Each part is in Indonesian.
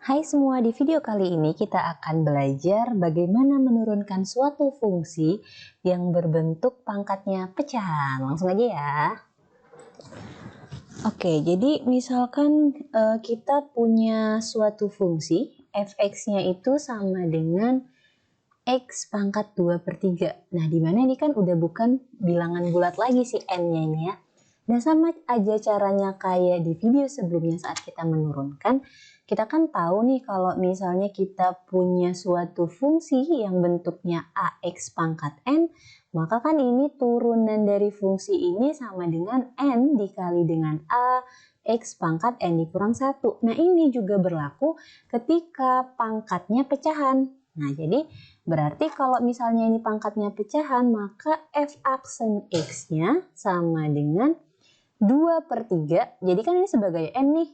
Hai semua, di video kali ini kita akan belajar bagaimana menurunkan suatu fungsi yang berbentuk pangkatnya pecahan. Langsung aja ya. Oke, jadi misalkan kita punya suatu fungsi, fx-nya itu sama dengan x pangkat 2/3. Nah, dimana ini kan udah bukan bilangan bulat lagi si n-nya ini ya. Nah, sama aja caranya kayak di video sebelumnya saat kita menurunkan. Kita kan tahu nih kalau misalnya kita punya suatu fungsi yang bentuknya ax pangkat n, maka kan ini turunan dari fungsi ini sama dengan n dikali dengan a x pangkat n dikurang 1. Nah, ini juga berlaku ketika pangkatnya pecahan. Nah, jadi berarti kalau misalnya ini pangkatnya pecahan, maka f aksen x-nya sama dengan 2/3. Jadi kan ini sebagai n nih.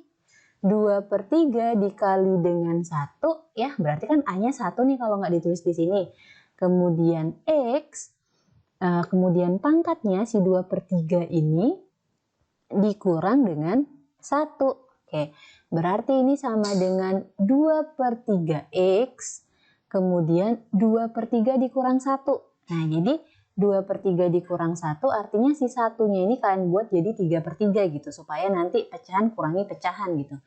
2/3 dikali dengan 1, ya berarti kan A-nya 1 nih kalau nggak ditulis di sini. Kemudian X, kemudian pangkatnya si 2/3 ini dikurang dengan 1. Oke, berarti ini sama dengan 2/3 X, kemudian 2/3 dikurang 1. Nah, jadi 2/3 dikurang 1 artinya si satunya ini kalian buat jadi 3/3 gitu, supaya nanti pecahan kurangi pecahan gitu.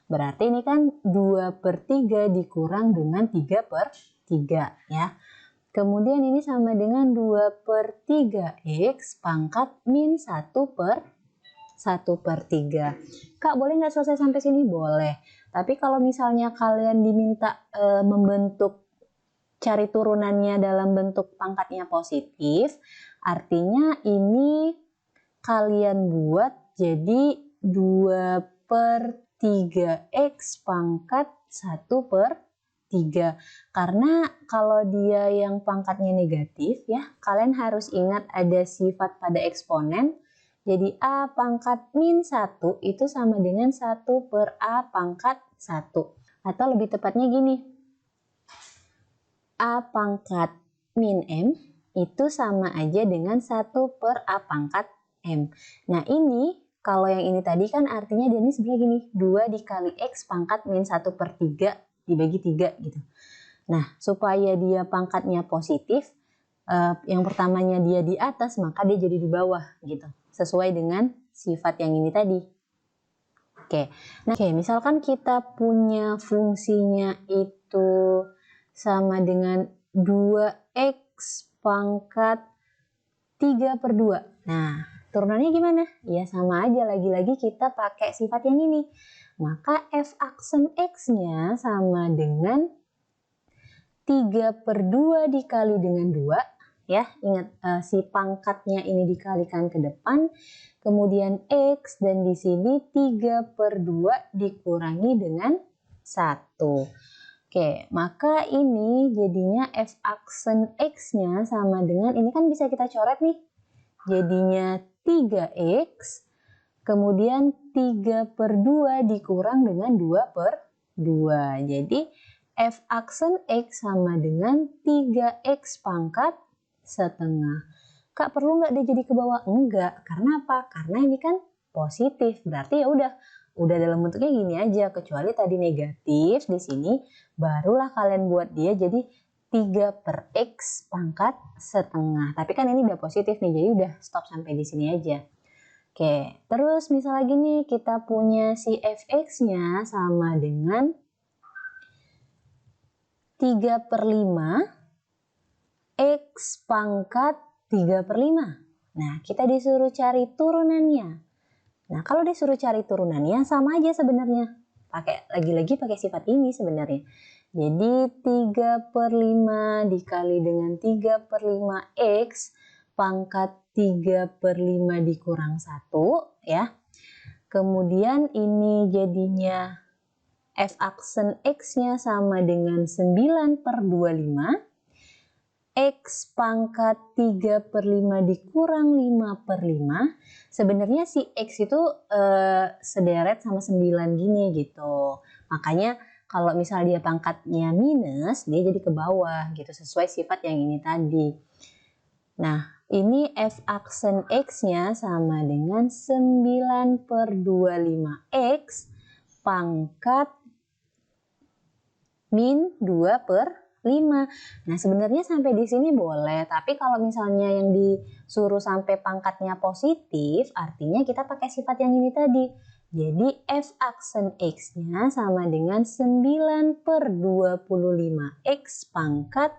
Berarti ini kan 2/3 dikurang dengan 3/3 ya. Kemudian ini sama dengan 2/3 X pangkat min 1/3. Kak, boleh nggak selesai sampai sini? Boleh. Tapi kalau misalnya kalian diminta membentuk cari turunannya dalam bentuk pangkatnya positif, artinya ini kalian buat jadi 2/3 X pangkat 1/3. Karena kalau dia yang pangkatnya negatif ya, kalian harus ingat ada sifat pada eksponen. Jadi A pangkat min 1 itu sama dengan 1/A pangkat 1. Atau lebih tepatnya gini, A pangkat min M itu sama aja dengan 1/A pangkat M. Nah, ini kalau yang ini tadi kan artinya dia ini sebenarnya gini, 2 dikali X pangkat min 1/3 dibagi 3 gitu. Nah, supaya dia pangkatnya positif, yang pertamanya dia di atas, maka dia jadi di bawah gitu. Sesuai dengan sifat yang ini tadi. Oke, nah, misalkan kita punya fungsinya itu sama dengan 2x pangkat 3/2. Nah, turunannya gimana? Ya sama aja, lagi-lagi kita pakai sifat yang ini. Maka f aksen x-nya sama dengan 3/2 dikali dengan 2. Ya, ingat si pangkatnya ini dikalikan ke depan, kemudian X, dan di sini 3/2 dikurangi dengan 1. Oke, maka ini jadinya F aksen X-nya sama dengan, ini kan bisa kita coret nih, jadinya 3X, kemudian 3/2 dikurang dengan 2/2. Jadi F aksen X sama dengan 3X pangkat setengah. Kak, perlu nggak dia jadi ke bawah? Enggak. Karena apa? Karena ini kan positif. Berarti ya udah dalam bentuknya gini aja. Kecuali tadi negatif di sini, barulah kalian buat dia jadi 3/X pangkat setengah. Tapi kan ini udah positif nih, jadi udah stop sampai di sini aja. Oke, terus misal lagi nih kita punya si fx-nya sama dengan 3/5 X pangkat 3/5. Nah, kita disuruh cari turunannya. Nah, kalau disuruh cari turunannya sama aja sebenarnya. Lagi-lagi pakai sifat ini sebenarnya. Jadi 3/5 dikali dengan 3/5 X pangkat 3/5 dikurang 1 ya. Kemudian ini jadinya F aksen X-nya sama dengan 9/25. X pangkat 3/5 dikurang 5/5. Sebenarnya si X itu sederet sama 9 gini gitu. Makanya kalau misal dia pangkatnya minus, dia jadi ke bawah gitu, sesuai sifat yang ini tadi. Nah, ini F aksen X-nya sama dengan 9/25 X pangkat min 2/5. Nah, sebenarnya sampai di sini boleh, tapi kalau misalnya yang disuruh sampai pangkatnya positif, artinya kita pakai sifat yang ini tadi. Jadi f aksen x-nya sama dengan 9/25. X pangkat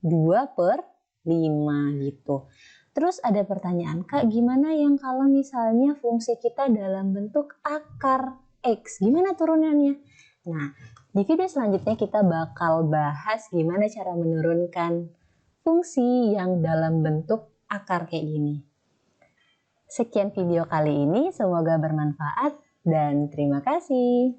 2/5 gitu. Terus ada pertanyaan, Kak, gimana yang kalau misalnya fungsi kita dalam bentuk akar X? Gimana turunannya? Nah, di video selanjutnya kita bakal bahas gimana cara menurunkan fungsi yang dalam bentuk akar kayak gini. Sekian video kali ini, semoga bermanfaat dan terima kasih.